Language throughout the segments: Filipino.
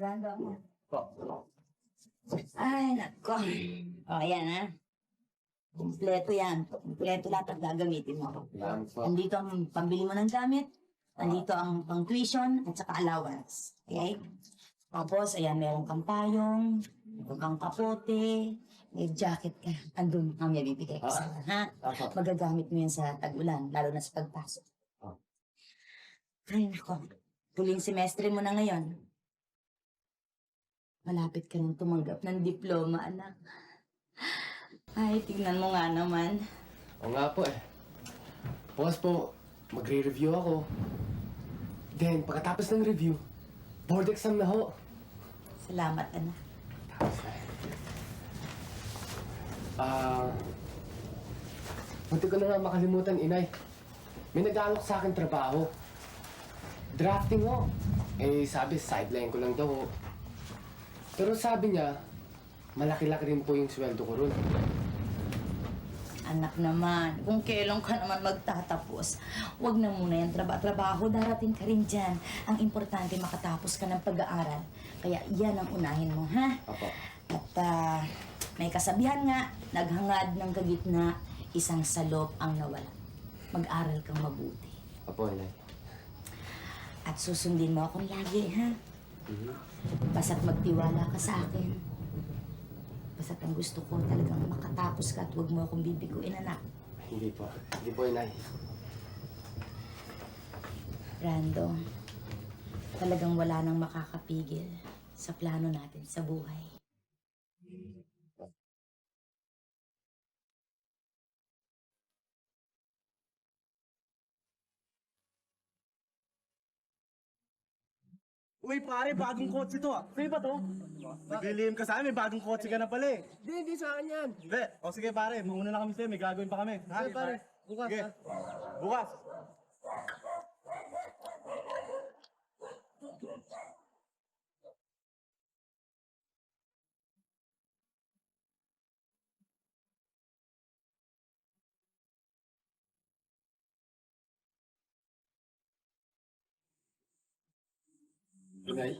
Random. Po. Ay, nako. O, ayan ha. Kompleto yan. Kompleto lahat ang gagamitin mo. Salamat po. Andito ang pambili mo ng gamit. Andito ang pang tuition at saka allowance. Okay? Tapos, ayan, meron kang payong, meron kang kapote, may jacket ka. Andun ang may bibigay ko sa'yo, ha? Apo. Magagamit mo yan sa tag-ulan, lalo na sa pagpasok. Ah. Ay, nako. Huling semestre mo na ngayon. Malapit ka nang tumanggap ng diploma, anak. Ay, tignan mo nga naman. Oo nga po eh. Bukas po, magre-review ako. Then, pagkatapos ng review, board exam na ho. Salamat, anak. Munti ko na nga makalimutan, inay. May nag-aalok sa akin trabaho. Drafting ho. Eh, sabi, sideline ko lang daw ho. Pero sabi niya, malaki-laki rin po yung sweldo ko ron. Anak naman, kung kailan ka naman magtatapos, wag na muna yung trabaho, darating ka rin dyan. Ang importante, makatapos ka ng pag-aaral. Kaya yan ang unahin mo, ha? Apo. At may kasabihan nga, naghangad ng kagitna, isang salop ang nawala. Mag-aral kang mabuti. Apo, inay. At susundin mo akong lagi, ha? Basta't magtiwala ka sa akin. Basta't ang gusto ko talagang makatapos ka at huwag mo akong bibiguin, anak. Hindi po. Hindi po, inay. Brando, talagang wala nang makakapigil sa plano natin sa buhay. Uy, pare, bagong kotse to ah. Sa'yo ba to? Naglilihim ka sa amin, may bagong kotse ka na pala eh. Hindi sa akin yan. Hindi. O sige pare, mauna na kami sa'yo, may gagawin pa kami. Ha? Sige, pare. Bukas, Sige. ha? Bukas. Inay.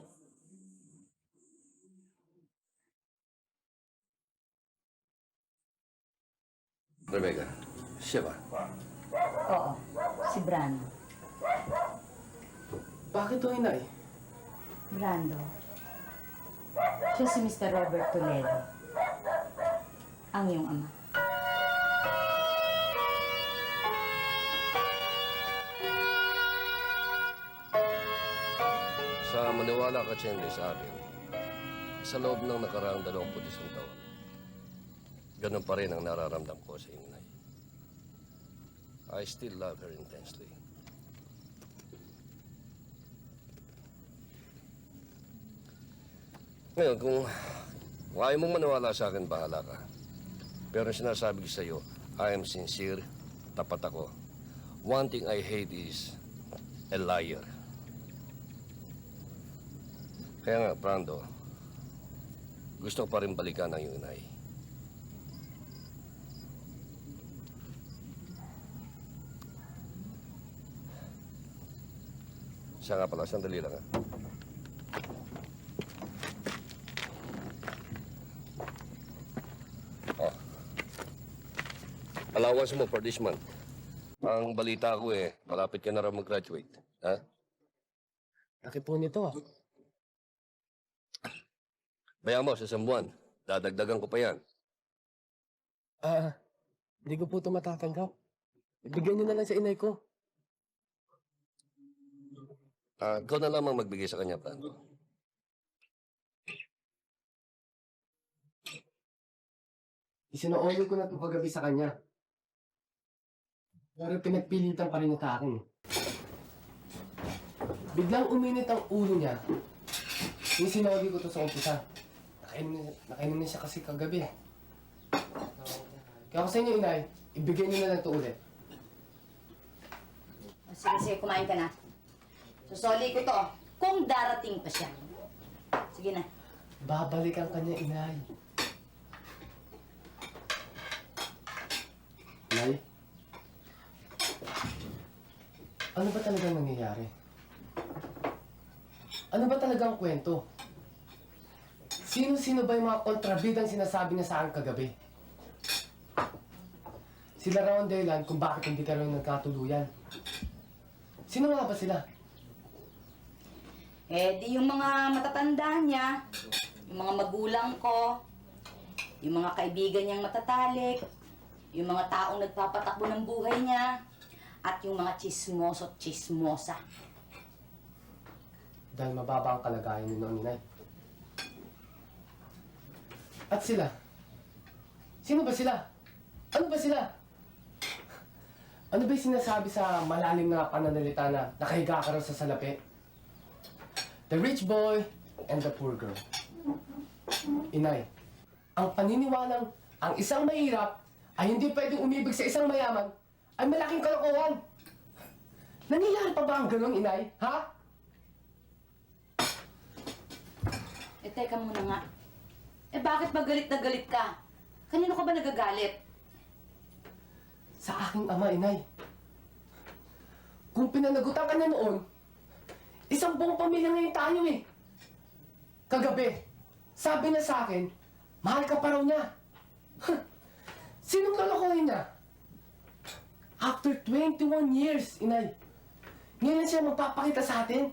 Rebecca, siya ba? Oo, si Brando. Bakit to, inay? Brando, siya si Mr. Robert Toledo. Ang iyong ama. Sa maniwala ka, Chenry, sa akin, sa loob ng nakaraang 21 taon, ganun pa rin ang nararamdam ko sa inay. I still love her intensely. Ngayon, kung ayaw mong maniwala sa akin, bahala ka. Pero sinasabi ko sa iyo, I am sincere, tapat ako. One thing I hate is a liar. Kaya nga, Brando, gusto ko pa rin balikan ang iyong inay. Siya nga pala, sandali lang ha. Oh. Allowance mo for this month. Ang balita ko malapit ka na raw mag-graduate. Ha? Laki po nito ah. Bayan mo sa isang buwan. Dadagdagan ko pa yan. Hindi ko po ito matatanggap. Ibigay niyo na lang sa inay ko. Ikaw na lamang magbigay sa kanya, Brando. Isinaolyo ko na ito kagabi sa kanya. Pero pinagpilitan pa rin niya sa akin. Biglang uminit ang ulo niya. Yung sinoli ko ito sa umpisa. Nakainom na siya kasi kagabi. Kaya ako sa inyo, inay, ibigay niyo na lang ito ulit. Sige, sige, kumain ka na. Susoli ko to, kung darating pa siya. Sige na. Babalikan ka niya, inay. Inay? Ano ba talagang nangyayari? Ano ba talagang kwento? Sino-sino ba yung mga kontrabidang sinasabi niya sa akin kagabi? Sila raw ang dahilan kung bakit hindi ka raw nagkatuluyan. Sino nga ba sila? Eh, di yung mga matatanda niya, yung mga magulang ko, yung mga kaibigan niyang matatalik, yung mga taong nagpapatakbo ng buhay niya, at yung mga chismoso at chismosa. Dahil mababa ang kalagayan ni Noon Inay. At sila? Sino ba sila? Ano ba sila? Ano ba yung sinasabi sa malalim na pananalita na nakahiga ka raw sa salapi? The rich boy and the poor girl. Inay, ang paniniwalang ang isang mahirap ay hindi pwedeng umibig sa isang mayaman ay malaking kalokohan. Nangyayari pa ba ang ganun, Inay? Ha? Eh, teka muna nga. Eh, bakit ba galit na galit ka? Kanino ka ba nagagalit? Sa aking ama, Inay. Kung pinanagutan ka na noon, isang buong pamilya ngayon tayo eh. Kagabi, sabi niya sa akin, mahal ka pa raw niya. Sinong kalokohin niya? After 21 years, Inay, ngayon siya magpapakita sa atin.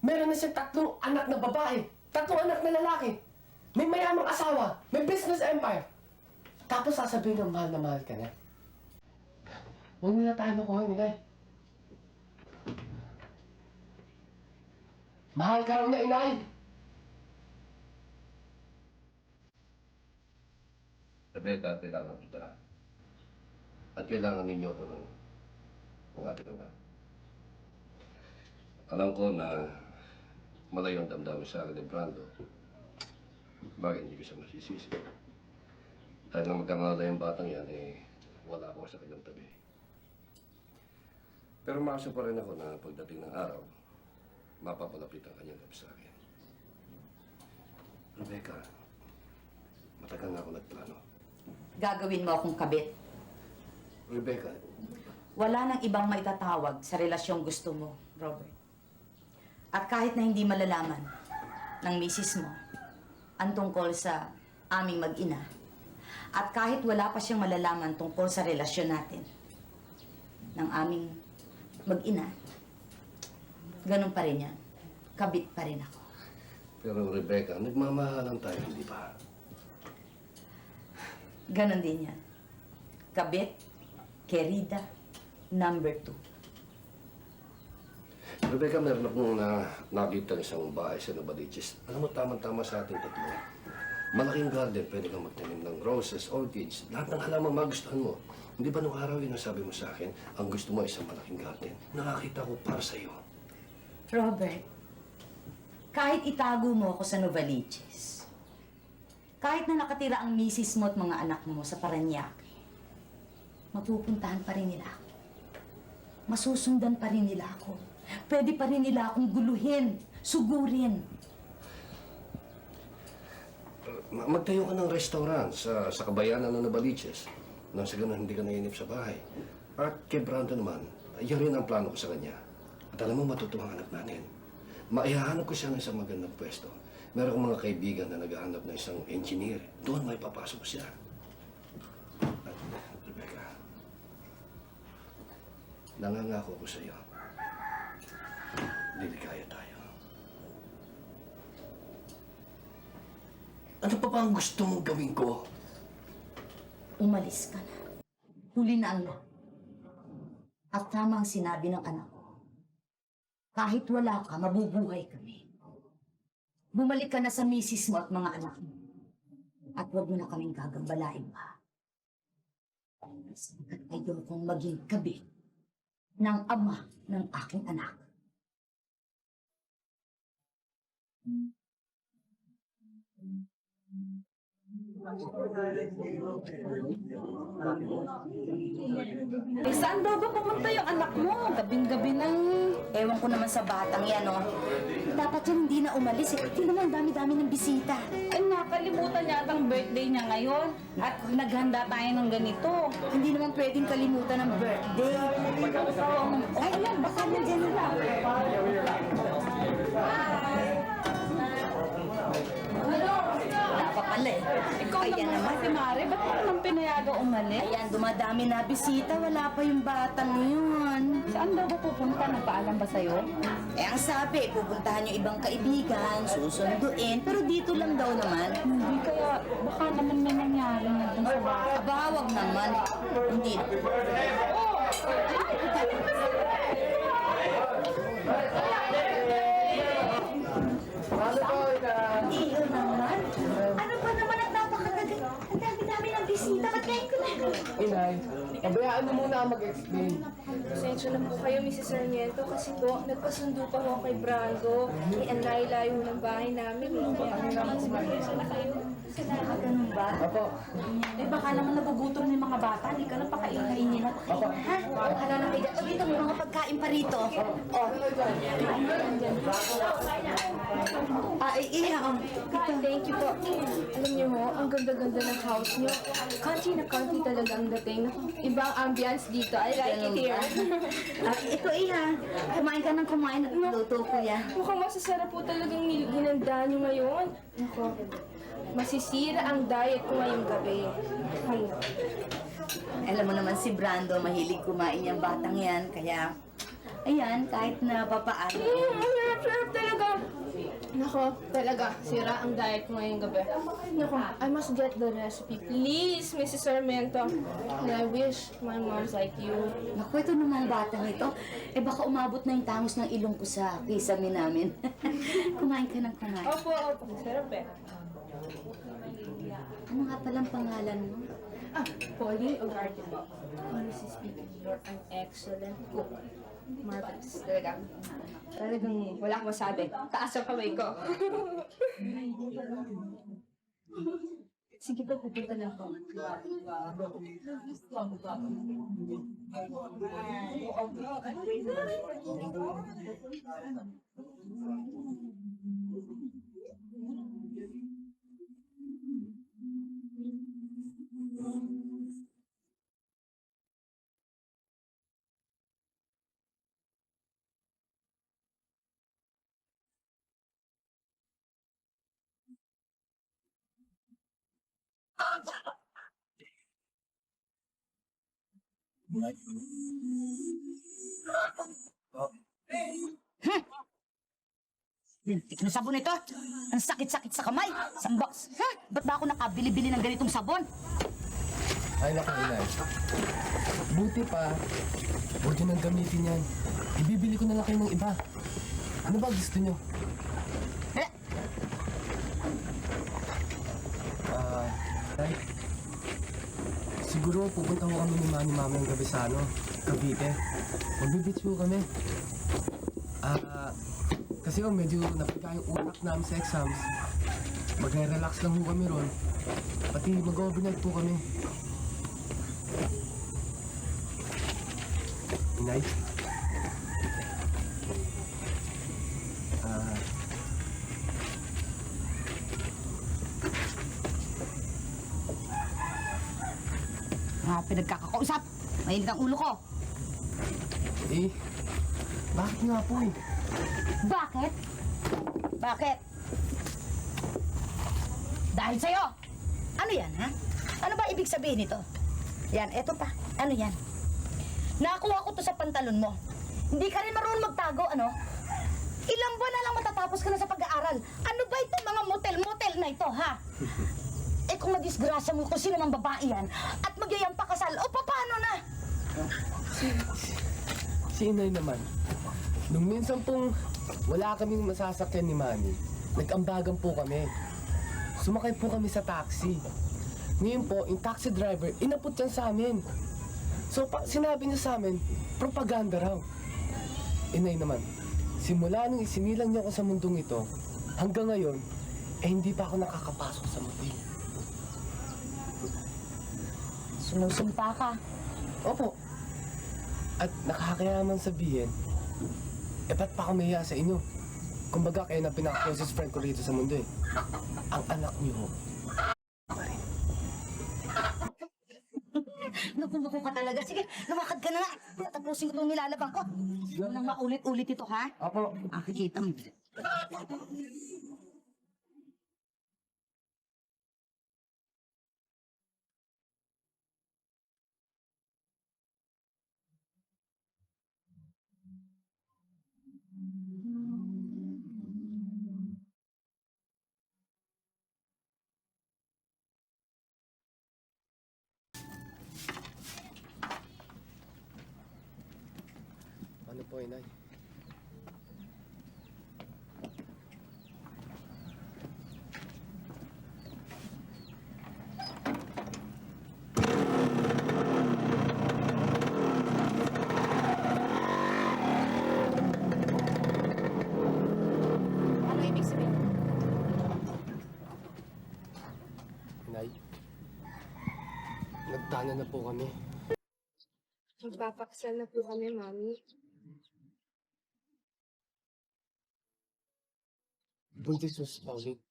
Meron na siya 3 anak na babae, 3 anak na lalaki. May mayamang asawa, may business empire. Tapos sasabihin ng mahal na mahal ka niya. Huwag nila tayo makuhin, Inay. Mahal ka raw na, Inay. Rebecca, kailangan kita. At kailangan ninyo ito ng ating ama. Alam ko na malayo ang damdamin sa akin ni Brando. Bakit hindi ko siya masisisi? Dahil nang magkangala yung batang yan, eh, wala ako sa kanyang tabi. Pero maasa pa rin ako na pagdating ng araw, mapapalapit ang kanyang loob sa akin. Rebecca, matagal na ako nagplano. Gagawin mo akong kabit. Rebecca, Wala nang ibang maitatawag sa relasyong gusto mo, Robert. At kahit na hindi malalaman ng misis mo ang tungkol sa aming mag-ina, at kahit wala pa siyang malalaman tungkol sa relasyon natin ng aming mag-ina, ganun pa rin yan. Kabit pa rin ako. pero Rebecca, nagmamahalan tayo, hindi ba? Ganun din yan. Kabit, querida, number 2. Rebecca, meron akong nakita ng isang bahay sa Novaliches. Alam mo, tama-tama sa ating tatlo. Malaking garden, pwede kang magtanim ng roses, orchids, lahat ng halaman magustuhan mo. Hindi ba nung araw yun ang sabi mo sa akin, ang gusto mo ay isang malaking garden? Nakakita ko para sa iyo. Robert, kahit itago mo ako sa Novaliches, kahit na nakatira ang misis mo at mga anak mo sa Parañaque, mapupuntahan pa rin nila ako. Masusundan pa rin nila ako. Pwede pa rin nila akong guluhin, sugurin. Magtayo ka ng restaurant sa kabayanan ng Novaliches. Nang sa ganun, hindi ka nainip sa bahay. At kay Brando naman, yan rin ang plano ko sa kanya. At alam mo, matutuwa ang anak natin. Maihahanap ko siya ng isang magandang pwesto. Meron akong mga kaibigan na naghahanap ng isang engineer. Doon may papasok siya. At, Rebecca, nangangako ko sa iyo. Liligaya tayo. Ano pa ba ang gusto mong gawin ko? Umalis ka na. Huli na ang lahat. At tama ang sinabi ng anak ko. Kahit wala ka, mabubuhay kami. Bumalik ka na sa misis mo at mga anak mo. At huwag mo na kaming gagambalain pa. Sapagkat ayokong maging kabit ng ama ng aking anak. Eh, saan daw ba pumunta yung anak mo? Gabing-gabi ng... Ewan ko naman sa batang yan, oh. Dapat yan hindi na umalis, eh. Tingnan mo, ang dami-dami ng bisita. Ay, nakalimutan niya ang birthday niya ngayon. At naghanda tayo ng ganito. Hindi naman pwedeng kalimutan ng birthday. Ay, ayan, baka nandiyan na lang. Ano? Ayan naman. Si Mare, ba't mo naman pinayaga umalis? Ayan, dumadami na bisita. Wala pa yung batang yun. Saan daw ba pupunta? Nagpaalam ba sa'yo? Eh, ang sabi, pupuntahan yung ibang kaibigan, susunduin, pero dito lang daw naman. Hindi kaya, baka naman may nangyari na dun sa bata. Aba, wag naman. Hindi. Paano po, inay? Iyo naman. Ano pa naman at napakagaling? Ang dami-dami ng bisita. Ba't ngayon ko na? Inay, pabayaan mo muna ako mag-explain. Pasensya na po kayo, Mrs. Sarmiento, kasi po, nagpasundo pa ho kay Brando. Eh, ang layo-layo ng bahay namin. Kaya pasensya na kayo. Ganun ba? Opo. Eh baka naman nagugutom ng mga bata. Hindi ka na pakain-kainin at Opo. Ha? Wala na kayo. O dito, may mga pagkain pa rito. O. Iya. Thank you po. Alam niyo ho, ang ganda-ganda ng house niyo. Country na country talaga ang dating. Ibang ambience dito. I like it here. At ito, Iha. Kumain ka ng kumain at luto ko yan. Mukhang masasarap po talagang ginanda niyo ngayon. Nako, masisira ang diet ko ngayong gabi. Alam mo naman si Brando, mahilig kumain yung batang yan. Kaya, ayan, kahit na papaano. Ang sarap talaga. Nako, talaga, sira ang diet ko ngayong gabi. Nako, I must get the recipe. Please, Mrs. Sarmiento. And I wish my mom's like you. Naku, ito namang batang ito. Eh baka umabot na yung tangos ng ilong ko sa kisame namin. Kumain ka ng kumain. Opo, opo. Sarap eh. Ano nga palang pangalan mo? Ah, Pauline Ugarte po. Honestly speaking, you're an excellent cook. Marvelous. Talaga. Talagang wala akong masabi. Taas ang kamay ko. Sige ba, pupunta na ako. Tik na sabon ito. Ang sakit-sakit sa kamay. Sambos. Ha? Ba't ba ako nakabili-bili ng ganitong sabon? Ay, naku, inay. Buti pa, huwag nyo nang gamitin yan. Ibibili ko na lang kayo ng iba. Ano ba gusto nyo? Eh, Tay, siguro pupunta ko kami ni Mami ang gabi sa Cavite. Magbibitch ko kami. Kasi medyo napiga yung utak namin sa exams. Magre-relax lang ho kami ron. Pati mag-overnight po kami. Inay? pinagkakausap. Mainit ang ulo ko. Eh, bakit nga po eh? Bakit? Bakit? Dahil sa'yo. Ano yan, ha? Ano ba ibig sabihin nito? Yan, eto pa. Ano yan? Nakakuha ko to sa pantalon mo. Hindi ka rin marunong magtago, ano? Ilang buwan na lang matatapos ka na sa pag-aaral. Ano ba ito, mga motel-motel na ito, ha? Eh kung madisgrasya mo kung sino mang babae yan at magyayang pakasal, o paano na? Si Inay naman. Nung minsan pong wala kaming masasakyan ni Manny, nag-ambagan po kami. Sumakay po kami sa taxi. Ngayon po, yung taxi driver, inapot yan sa amin. So, sinabi niya sa amin, propaganda raw. Inay naman, simula nung isinilang niya ako sa mundong ito, hanggang ngayon, hindi pa ako nakakapasok sa motel. Sinusumpa ka. Opo. At nakakayaman sabihin, ba't pa ako mahiya sa inyo? Kumbaga, kayo na pinaka-closest friend ko rito sa mundo eh. Ang anak niyo ho. Naku ka talaga. Sige, lumakad ka na nga. Tapusin ko itong nilalabang ko. Nang maulit-ulit ito, ha? Opo. Makikita mo. Hagdanan na po kami. Magpapakasal na po kami, Mami. Buntis mo si Pauline.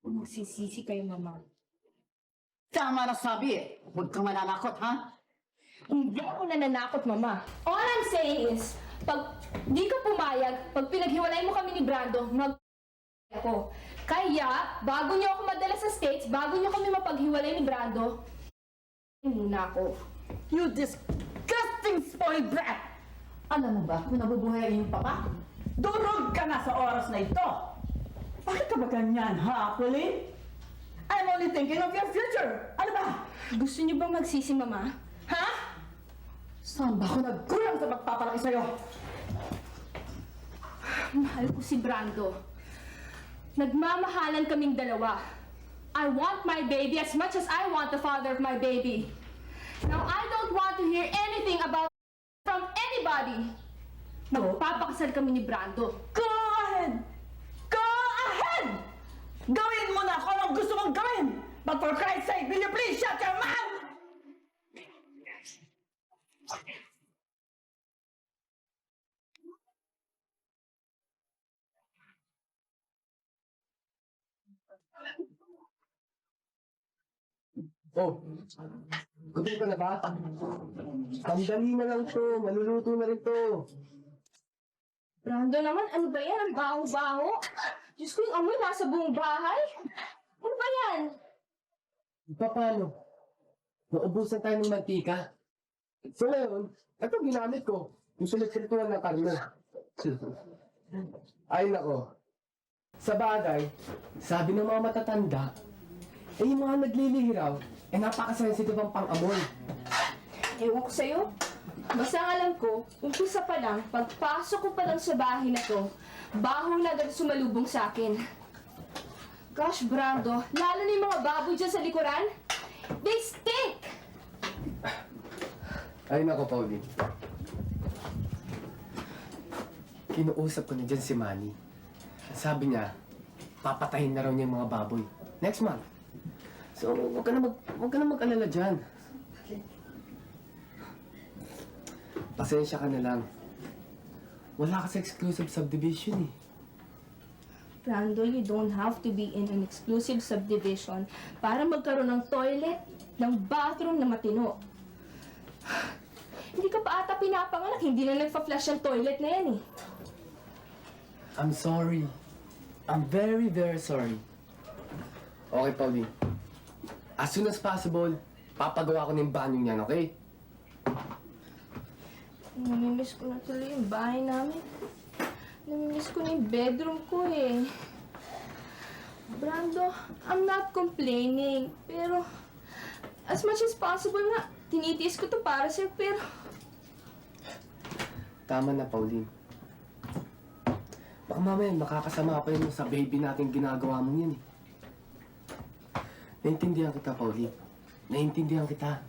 Magsisisi kayo, Mama. Tama na sabi eh. Huwag kang mananakot, ha? Hindi ako nananakot, Mama. All I'm saying is, pag di ka pumayag, pag pinaghiwalay mo kami ni Brando, ako. Kaya, bago niyo ako madala sa States, bago niyo kami mapaghiwalay ni Brando, muna ako. You disgusting spoiled brat! Alam mo ba kung nabubuhay ang iyong papa? Durog ka na sa oras na ito! Bakit ka ba ganyan, ha, Pauline? I'm only thinking of your future! Ano ba? Gusto niyo bang magsisi, Mama? Ha? Saan ba ako nagkulang sa pagpapalaki sa'yo? Mahal ko si Brando. Nagmamahalan kaming dalawa. I want my baby as much as I want the father of my baby. Now, I don't want to hear anything about from anybody. Magpapakasal kami ni Brando. Go ahead! Go ahead! Gawin mo na kung anong gusto mong gawin! But for Christ's sake, will you please shut your mouth? Oh, gutom ka na ba? Sandali na lang to. Maluluto na rin to. Brando naman, ano ba yan? Ang baho-baho. Diyos ko, yung amoy nasa buong bahay. Ano ba yan? Paano? Naubusan tayo ng mantika. So ngayon, ito ginamit ko. Yung sulit-sulituan ng karne. Ay nako. Sa bagay, sabi ng mga matatanda, yung mga naglilihiraw, napaka-sensitive ang pang-amoy. Ewan ko sa'yo. Basta ang alam ko, umpisa pa lang, pagpasok ko pa lang sa bahay na to, baho na agad sumalubong sa akin. Gosh, Brando, lalo na yung mga baboy dyan sa likuran, they stink! Ay nako, Pauline. Kinuusap ko na dyan si Manny. Sabi niya, papatayin na raw niya yung mga baboy. Next month. So, huwag ka na mag-alala dyan. Pasensya ka na lang. Wala ka sa exclusive subdivision eh. Brando, you don't have to be in an exclusive subdivision para magkaroon ng toilet, ng bathroom na matino. Hindi ka pa ata pinapanganak, hindi na nagpa-flush ang toilet na yan eh. I'm sorry. I'm very, very sorry. Okay, Pauline. As soon as possible, papagawa ko ng banyo niyan, okay? Namimiss ko na tuloy yung bahay namin. Namimiss ko na yung bedroom ko eh. Brando, I'm not complaining. Pero, as much as possible nga, tinitiis ko to para sa'yo, pero... Tama na, Pauline. Baka mamaya makakasama pa yun sa baby natin ginagawa mo yan eh. Naintindihan kita, Pauline. Naintindihan kita.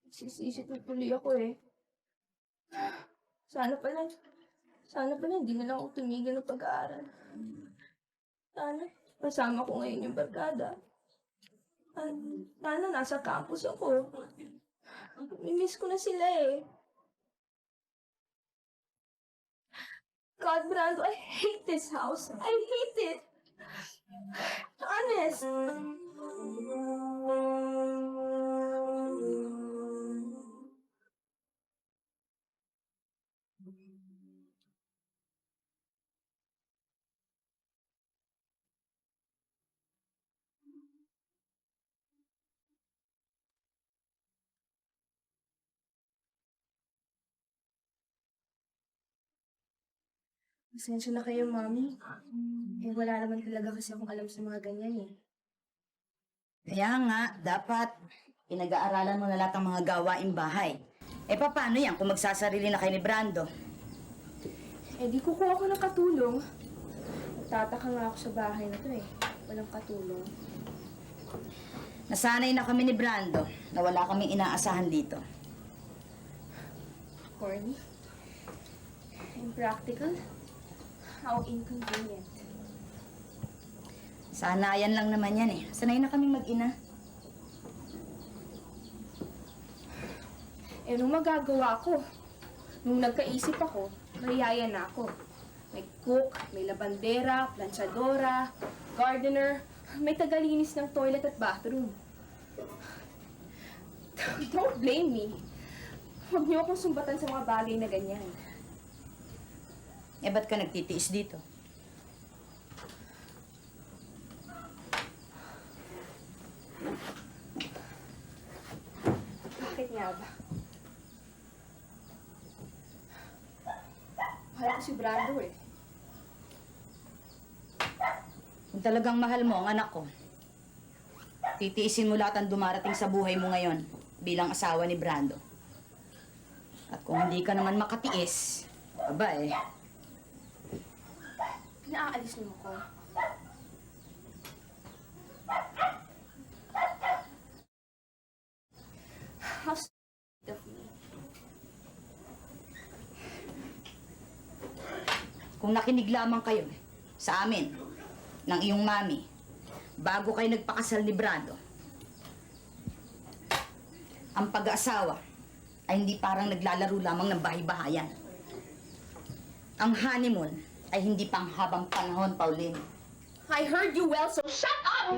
Sisisi tuloy ako eh. Sana pala hindi na lang ako tumigil ng pag-aaral. Sana, kasama ko ngayon yung barkada. Sana nasa campus ako. Mimiss ko na sila eh. God, Brando, I hate this house. I hate it. Honest. Pasensya na kayo, Mami. Eh, wala naman talaga kasi akong alam sa mga ganyan eh. Kaya nga, dapat pinag-aaralan mo na lahat ng mga gawaing bahay. Eh, paano yan kung magsasarili na kayo ni Brando? Eh, di kukuha ko ng katulong. Tataka nga ako sa bahay na to eh. Walang katulong. Nasanay na kami ni Brando na wala kaming inaasahan dito. Corny. Impractical. How inconvenient. Sanayan lang naman yan eh. Sanay na kaming mag-ina. Eh, nung magagawa ko, nung nagkaisip ako, mayaya na ako. May cook, may labandera, planchadora, gardener, may tagalinis ng toilet at bathroom. Don't blame me. Huwag niyo akong sumbatan sa mga bagay na ganyan. Eh, ba't ka nagtitiis dito? Bakit nga ba? Mahal ko si Brando eh. Kung talagang mahal mo ang anak ko, titiisin mo lahat ang dumarating sa buhay mo ngayon bilang asawa ni Brando. At kung hindi ka naman makatiis, aba eh, Pinaalis mo ko. How stupid of me. kung nakinig lamang kayo sa amin ng iyong mami bago kayo nagpakasal ni Brando, ang pag-aasawa ay hindi parang naglalaro lamang ng bahay-bahayan. Ang honeymoon ay hindi pang habang panahon, Pauline. I heard you well, so shut up!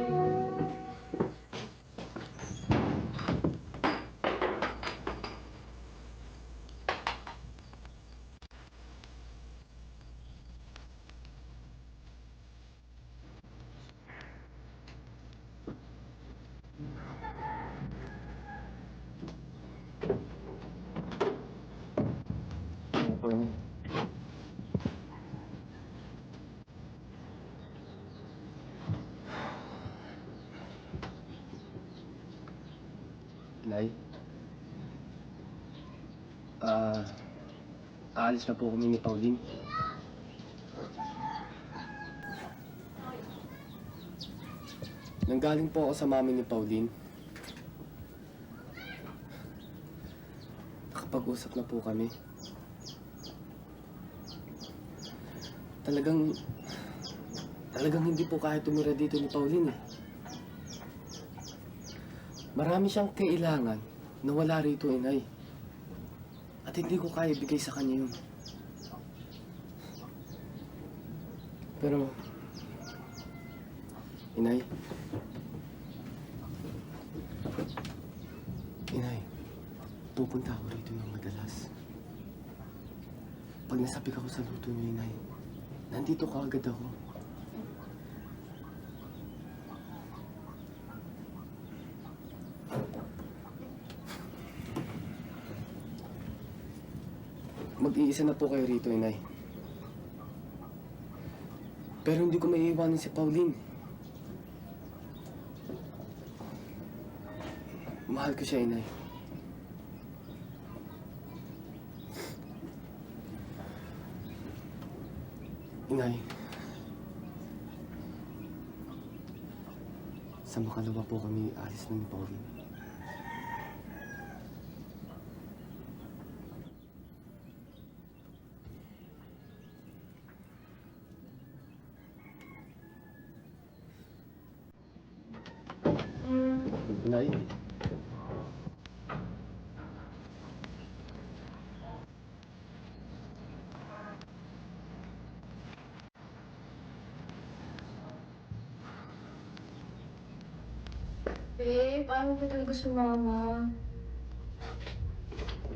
Nay? Aalis na po kami ni Pauline. Nanggaling po ako sa mami ni Pauline. Nakapag-usap na po kami. Talagang hindi po kaya tumira dito ni Pauline eh. Marami siyang kailangan na wala rito, inay. At hindi ko kaya bigay sa kanya yun. Pero, inay, pupunta ako rito ng madalas. Pag nasabik ako sa luto niyo, inay, nandito ka agad ako. Mag-iisa na po kayo rito, inay. Pero hindi ko maiiwanan si Pauline. Mahal ko siya, inay. Inay. Sa makalawa po kami alis na ni Pauline. Inay. Babe, ayaw ko talaga sumama.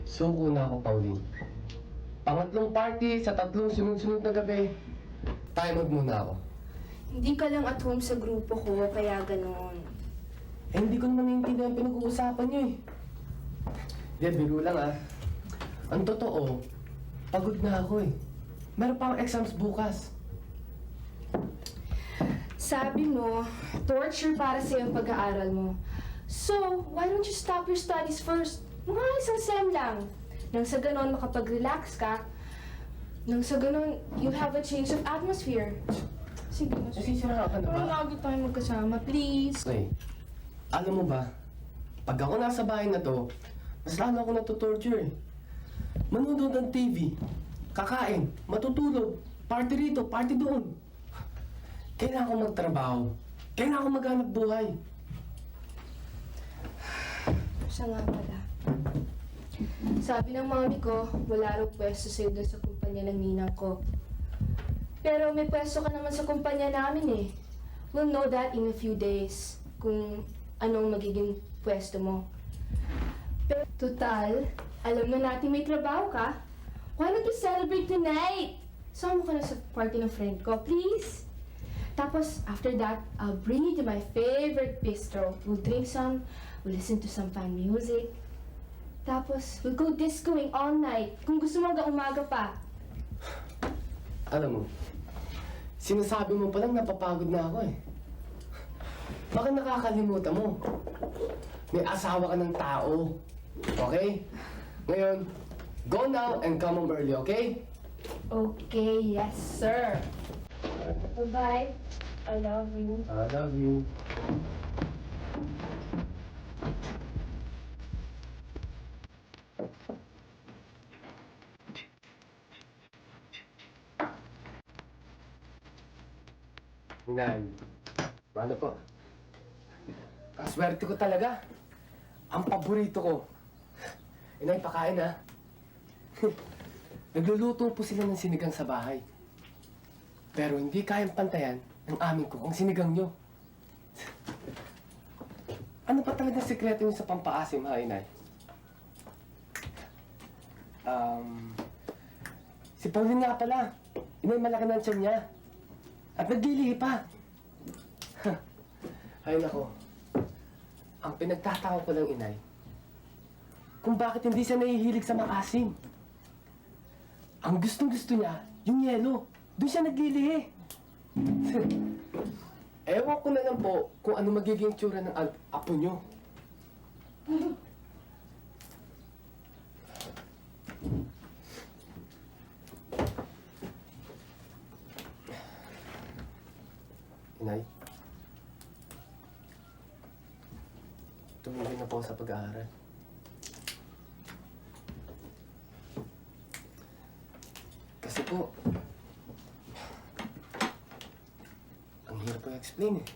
Suko na ako, Pauline. Pangatlong party sa tatlong sunod-sunod na gabi. Time out muna ako. Hindi ka lang at home sa grupo ko, kaya ganon. Eh, hindi ko naman naiintindihan ang pinag-uusapan niyo eh. Di, biro lang ah. Ang totoo, pagod na ako eh. Meron pa akong exams bukas. Sabi mo, torture para sa yung pag-aaral mo. So, why don't you stop your studies first? Mga isang sem lang. Nang sa ganon, makapag-relax ka. Nang sa ganon, you have a change of atmosphere. Sige, Nasisira ka na ba? Parang lagi tayo magkasama, please. Okay. Alam mo ba, pag ako nasa bahay na to, mas lalo ako natutorture eh. Manonood ng TV, kakain, matutulog, party rito, party doon. Kailangan ko magtrabaho. Kailangan ko maghanap buhay. Siya nga pala. Sabi ng mami ko, wala raw pwesto sa'yo doon sa kumpanya ng ninang ko. Pero may pwesto ka naman sa kumpanya namin eh. We'll know that in a few days kung anong magiging pwesto mo. Pero total, alam na natin may trabaho ka. Why don't we celebrate tonight? Sama ka na sa party ng friend ko, please? Tapos, after that, I'll bring you to my favorite bistro. We'll drink some, we'll listen to some fun music. Tapos, we'll go discoing all night. Kung gusto mo hanggang umaga pa. Alam mo, sinasabi mo palang napapagod na ako eh. Baka nakakalimutan mo. May asawa ka ng tao. Okay? Ngayon, go now and come home early, okay? Okay, yes, sir. Bye-bye. I love you. I love you. Inay, ano po? Kaswerte ko talaga. Ang paborito ko. Inay, pakain ha. Nagluluto po sila ng sinigang sa bahay. Pero hindi kayang pantayan ng amin ko kung sinigang nyo. Ano pa talaga sekreto nyo sa pampaasim, ha, Inay? Si Pauline nga pala. Inay, malaki ng tiyan niya. At naglilihi pa. Ay, nako. Ang pinagtataka ko lang, Inay, kung bakit hindi siya nahihilig sa maasim. Ang gustong-gusto niya, yung yelo. Doon siya naglilihi. Ewan ko na lang po kung ano magiging tsura ng apo niyo. Inay, tumigil na po sa pag-aaral. Kasi po, ang hirap po i-explain eh.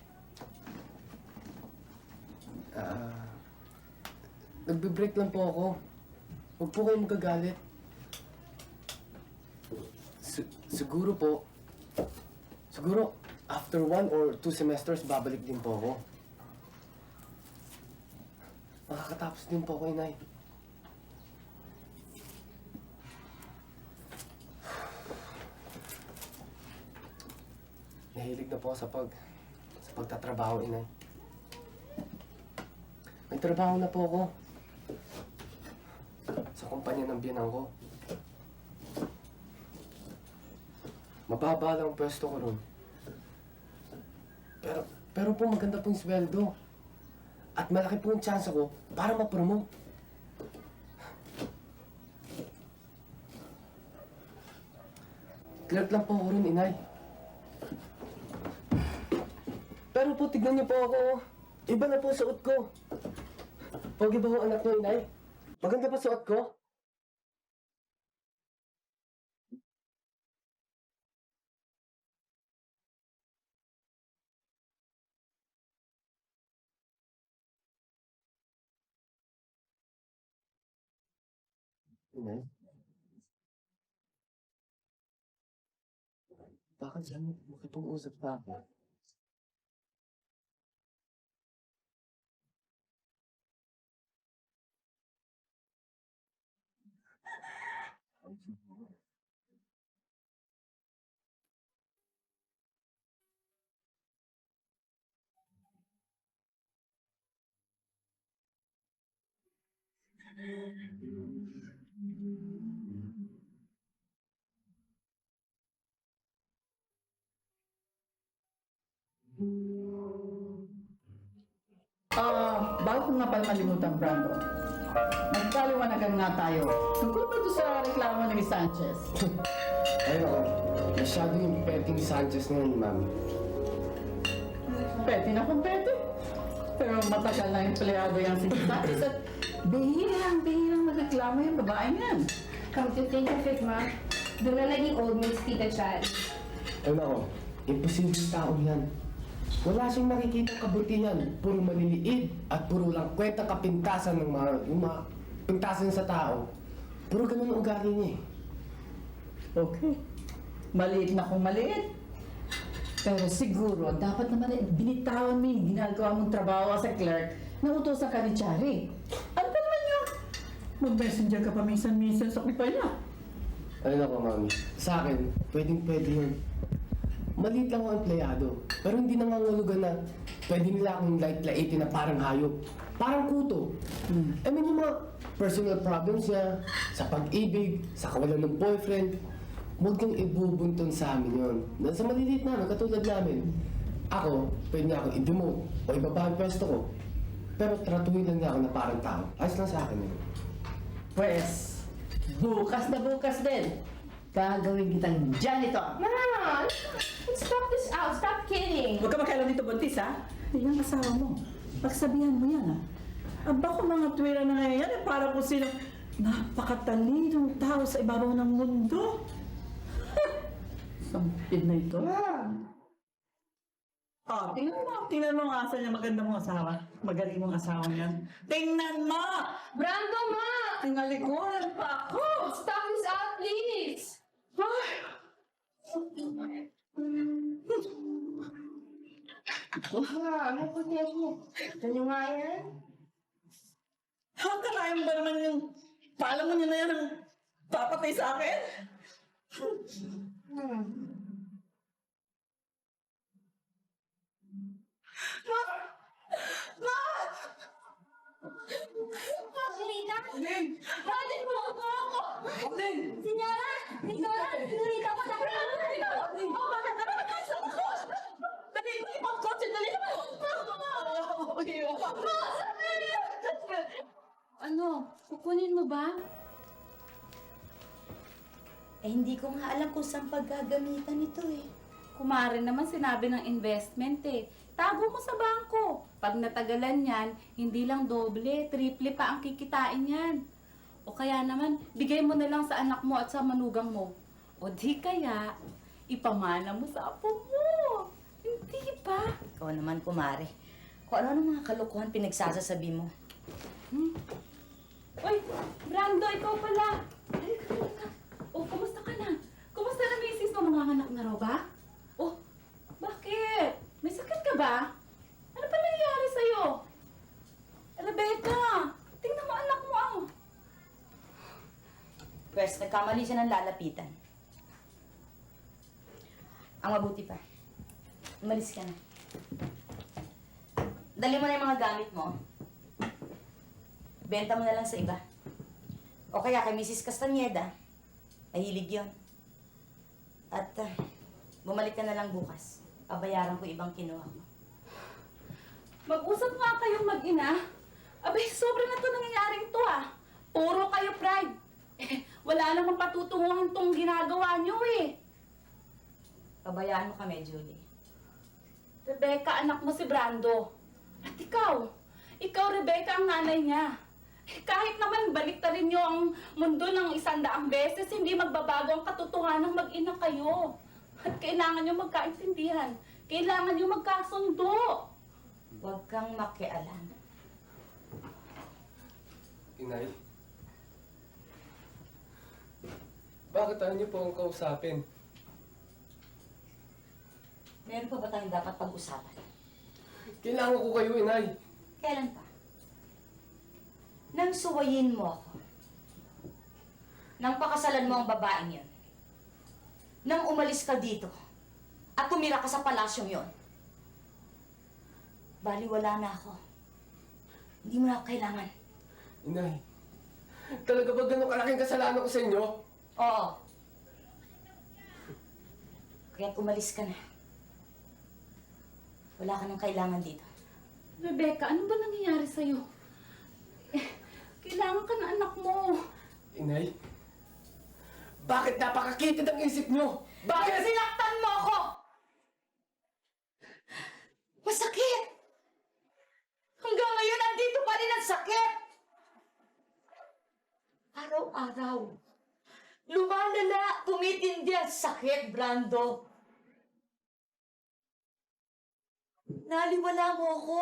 Nagbe-break lang po ako. Huwag po kayong magagalit. Siguro, after 1 or 2 semesters, babalik din po ako. Makakatapos din po ako, Inay. Nahilig na po ako sa pagtatrabaho, Inay. May trabaho na po ako sa kumpanya ng biyanang ko. Mababa lang ang pwesto ko ron. Pero po maganda po yung sweldo. At malaki po yung chance ko para ma-promote. Clerk lang po ako rin, Inay. Pero po, tignan niyo po ako. Iba na po suot ko. Pogi ba ho anak niyo, Inay? Maganda ba suot ko? Inay? Bakit siya makipag-usap pa ako? Bago ko nga pala malimutan, Brando. Nagkaliwanagan nga tayo. Tungkol ba doon sa reklamo ni Sanchez? Ay, ako. Masyado yung petting Sanchez na yun, ma'am. Pwede na kung pwede. Pero matagal na empleyado yan si Tatis at bihirang magreklamo yung babae niyan. Come to think of it, ma. Doon na naging old maid si Tita Chad. Ay nako, imposibleng tao yan. Wala siyang nakikita kabutihan. Puro maliliit at puro lang kwenta kapintasan ng yung mga pintasan sa tao. Puro ganun ang ugali niya eh. Okay. Maliit na kung maliit. Pero siguro, dapat naman binitawan mo yung ginagawa mong trabaho sa clerk na utosan ka ni Chari. Ano ba naman yun? Mag-messenger ka pa minsan-minsan sa kupa niya. Ay nako, mami. Sa akin, pwedeng-pwede yun. Maliit lang ang empleyado. Pero hindi nangangulugan na pwede nila akong laitin na parang hayop. Parang kuto. I mean, yung mga personal problems niya, sa pag-ibig, sa kawalan ng boyfriend, huwag kang ibubuntun sa amin yun. Sa maliliit namin, katulad namin. Ako, pwede niya akong i-demote o ibaba ang pwesto ko. Pero tratuhin lang niya ako na parang tao. Ayos lang sa akin yun. Pwes, bukas na bukas din. Gagawin kitang janitor. Ma! Let's stop this out. Stop kidding. Huwag ka makailan dito buntis, ha? Yan ang asawa mo. Pagsabihan mo yan, ha? Aba ko mga tuwira na ngayon, eh, para kung sino napakatalinong tao sa ibabaw ng mundo. Sampid na ito. Oh, tingnan mo ang asa niya, maganda mong asawa. Magaling mong asawa niyan. Tingnan mo! Brando, ma! Tingalikuran pa ako! Stop this out, please! Ma, ano po niya po? Ganyan nga yan? Kalahin ba naman yung pala mo niya na yan ang papatay sa akin? Lita? Bakit mo ako? Sinyara! Sinyara! Lita ko na! Dali! Ang kotse! Dali! Ano? Kukunin mo ba? Eh, hindi ko nga alam kung saan paggagamitan ito eh. Kumare naman sinabi ng investment eh. Tago mo sa bangko. Pag natagalan yan, hindi lang doble, triple pa ang kikitain yan. O kaya naman, bigay mo na lang sa anak mo at sa manugang mo. O di kaya, ipamana mo sa apo mo. Hindi ba? Ikaw naman, kumare. Kung ano mga kalokohan pinagsasasabi mo. Uy, Brando, ikaw pala. Halika. O, kumusta ka na? Kumusta na misis mo? Manganganak na raw ba? Oh, bakit? May sakit ka ba? Ano pa nangyayari sa'yo? Rebecca, tingnan mo anak mo ah. Pwes, nagkamali siya ng lalapitan. Ang mabuti pa, umalis ka na. Dali mo na yung mga gamit mo. Benta mo na lang sa iba. O kaya kay Mrs. Castañeda, mahilig yun. At bumalik ka na lang bukas. Pabayaran ko ibang kinuha ko. Mag-usap nga kayong mag-ina. Abay, sobra na to nangyayaring to ah. Puro kayo pride. Eh, wala namang patutunguhan tong ginagawa nyo eh. Pabayaan mo kami, Julie. Rebecca, anak mo si Brando. At ikaw Rebecca ang nanay niya. Eh, kahit naman baliktarin niyo ang mundo ng 100 beses, hindi magbabago ang katotohanan mag-ina kayo. At kailangan niyo magkaintindihan. Kailangan niyo magkasundo. Huwag kang makialam. Inay? Bakit ayaw niyo po akong kausapin? Meron pa ba tayong dapat pag-usapan? Kailangan ko kayo, Inay. Kailan pa? Nang suwayin mo ako. Nang pakasalan mo ang babaeng yon. Nang umalis ka dito at tumira ka sa palasyong yon. Baliwala na ako. Hindi mo na ako kailangan. Inay, talaga ba ganun kalaking kasalanan ko sa inyo? Oo. Kaya't umalis ka na. Wala ka nang kailangan dito. Rebecca, ano ba nangyayari sa'yo? Eh, kailangan ka na anak mo. Inay, bakit napakakitid ang isip nyo? Bakit Bakit? sinaktan mo ako? Masakit! araw. Lumalala, tumitindi ang sakit, Brando. Naliwala mo ako.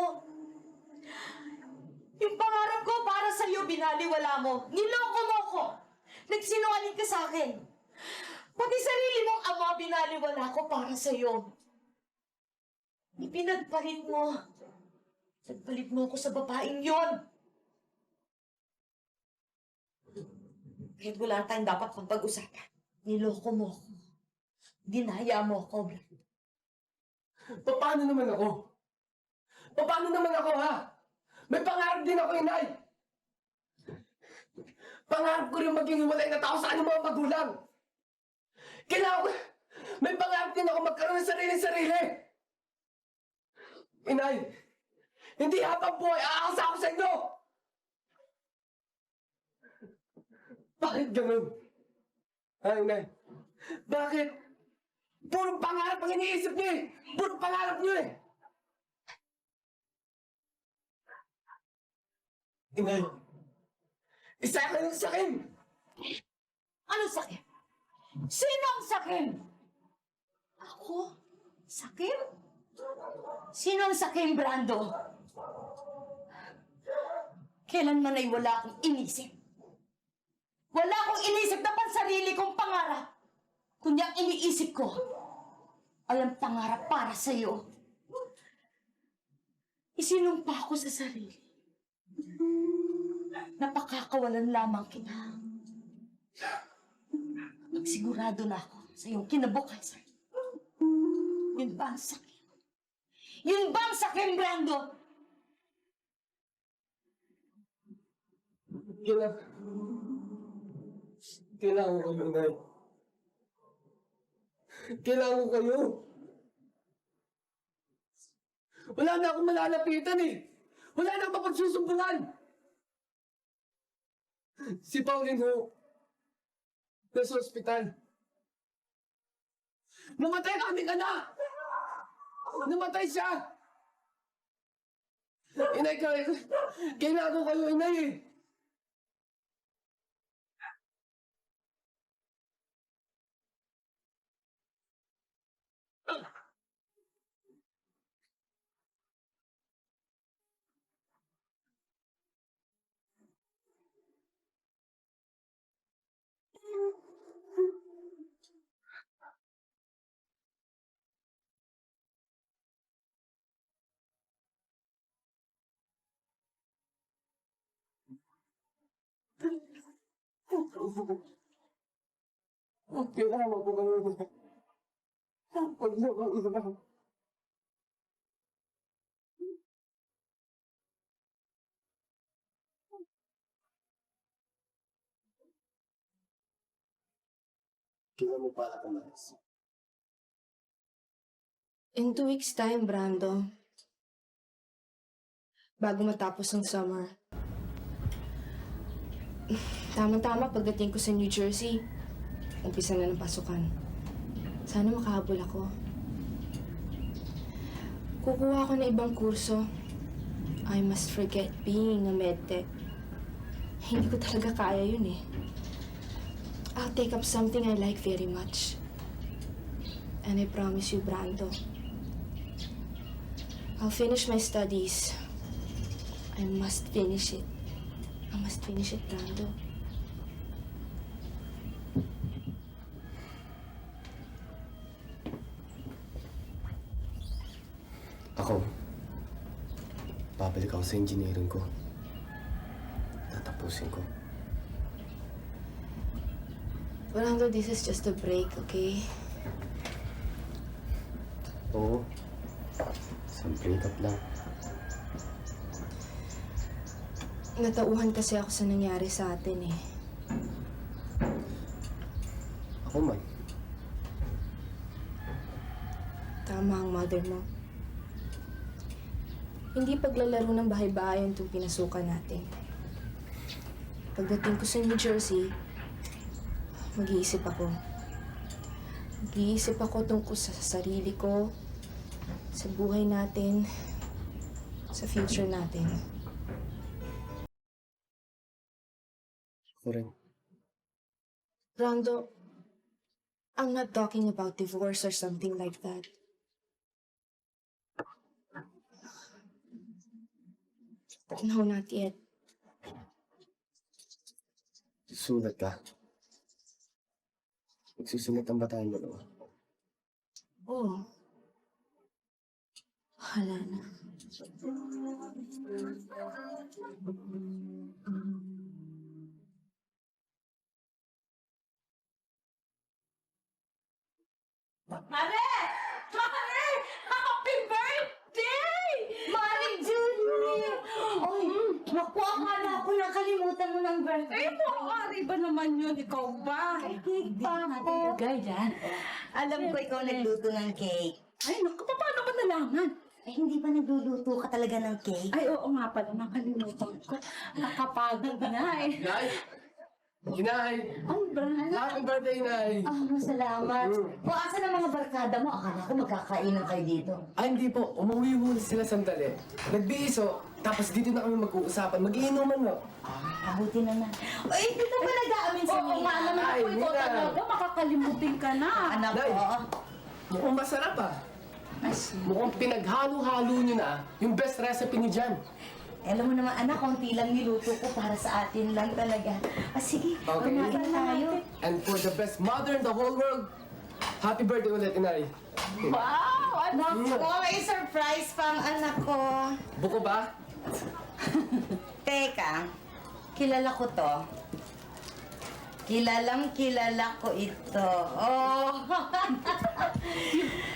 Yung pangarap ko para sa'yo, binaliwala mo. Niloko mo ako. Nagsinungaling ka sa akin. Pati sarili mong ama, binaliwala ko para sa'yo. Ipinagpalit mo. Nagpalit mo ako sa babaeng yon. Kahit wala tayong dapat pag-usapan. Niloko mo ako. Dinaya mo ako, Brando. Paano naman ako? Paano naman ako, ha? May pangarap din ako, inay! Pangarap ko rin maging hiwalay na tao sa anong mga magulang. Kailangan ko... May pangarap din ako magkaroon ng sarili-sarili. Inay, hindi habang buhay aasa ako sa inyo! Bakit ganun? Ha, inay? Bakit? Puro pangarap ang iniisip niyo eh! Puro pangarap niyo eh! Inay, isa ka ng sakin! Anong sakit? Sino ang sakim? Ako? Sakim? Sino ang sakim, Brando? Kailanman ay wala akong inisip. Wala akong inisip na pansarili kong pangarap. Kundi ang iniisip ko ay ang pangarap para sa'yo. Isinumpa ko sa sarili. Napakakawalan lamang kita. Magsigurado na ako sa iyong kinabukasan. Yun ba ang sakin? Yun ba ang sakin, Brando? Kailangan ko kayo, inay. Kailangan ko kayo. Wala na akong malalapitan eh. Wala na akong mapagsusumbungan. Si Pauline ho, nasa ospital. Namatay ang aming anak! Namatay siya! Inay, kailangan ko kayo, inay eh. Kailangan ko kayo. Huwag mo akong iwan. Kailan mo para kumalas? In 2 weeks time, Brando. Bago matapos ang summer. Tama-tama pagdating ko sa New Jersey, umpisa na ng pasukan. Sana makahabol ako. Kukuha ako ng ibang kurso. I must forget being a medtech. Hindi ko talaga kaya yun eh. I'll take up something I like very much. And I promise you, Brando, I'll finish my studies. I must finish it. I must finish it, Brando. Ako, babalik ako sa engineering ko. Tatapusin ko. Brando, this is just a break, okay? Oo. Isang break-up lang. Natauhan kasi ako sa nangyari sa atin eh. Ako man. Tama ang mother mo. Hindi paglalaro ng bahay-bahay itong pinasukan natin. Pagdating ko sa New Jersey, mag-iisip ako. Mag-iisip ako tungkol sa sarili ko, sa buhay natin, sa future natin. Ako rin. Brando, I'm not talking about divorce or something like that. No, not yet. Susulat ka. Magsusulat ang ba tayong dalawa? Oh. Wala na. Mare! Mare! Happy birthday! Mari Julie! Oy, naku, akala ko nakalimutan mo ng birthday. Eh, maaari ba naman yun? Ikaw ba? Cake pa ako. dyan. Alam ko ikaw nagluto ng cake. Ay, naku, paano ba nalaman? Ay, hindi ba nagluluto ka talaga ng cake? Ay, oo nga pala, nakalimutan ko. Nakapagod na eh. Nay! Inay! Ay, Brian. Happy birthday, Inay! Salamat. O, asan ang mga barkada mo? Akala ko magkakainan kayo dito. Ay, hindi po. Umuwi muna sila sandali. Nagbihiso, tapos dito na kami mag-uusapan. Mag-iinuman, no? Mabuti naman. Oy, hindi ka pa nag-aamin sa Oo nga naman Ay, ako, ikaw Nina. talaga, makakalimutin ka na. Anak Nay. ko. Mukhang masarap, ah. Mukhang pinaghalo-halo nyo na yung best recipe ni Jan. Alam mo naman, anak, konti lang niluto ko para sa atin lang talaga. Ah, sige, Okay. kumain tayo. And for the best mother in the whole world, happy birthday ulit, Inay. Wow! Anak! Naku, may surprise pang anak ko. Buko ba? Teka, kilala ko to. Kilalang kilala ko ito. Oh!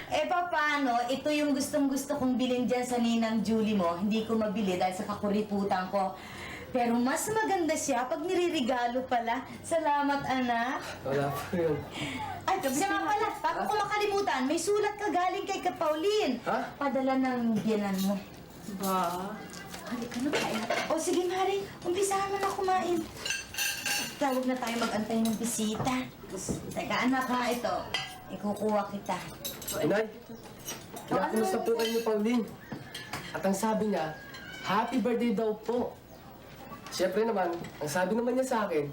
Eh, paano? Ito yung gustong-gusto kong bilhin dyan sa Ninang Julie mo. Hindi ko mabili dahil sa kakuriputan ko. Pero mas maganda siya pag niririgalo pala. Salamat, anak. Wala po yun. Ay, siya nga pala, bago ko makalimutan, may sulat ka galing kay Pauline. Ha? Padala ng biyanan mo. Ba? Halika na tayo. O sige, Mari, umpisahan mo na kumain. Tawag na tayo mag-antay ng bisita. Teka, anak ha, ito. Ikukuha kita. Inay, kinakamusta po kayo ni Pauline. At ang sabi niya, happy birthday daw po. Siyempre naman, ang sabi naman niya sa akin,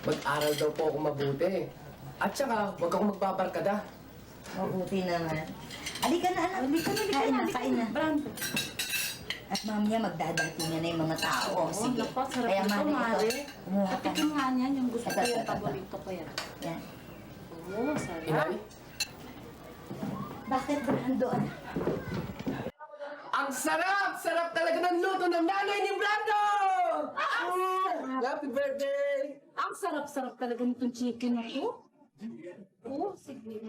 mag-aral daw po ako mabuti. At saka, huwag akong magbabarkada. Mabuti naman. Halika na, anak. Kain na, kain na. Brando. At mamaya magdadating na yung mga tao. Sige. Naku, sarap Kaya, nito, Mari, Mari. ito. Kumuha ka. Patikim nga niyan, yung gusto ko Ito, yung ito. paborito ko yan. Yan. Oo, sarap. Inay, Bakit, Brando, anak? ang sarap! Sarap talaga ng luto ng nanay ni Brando! Happy birthday! Ang sarap-sarap talaga nitong chicken na to. Oo, sige.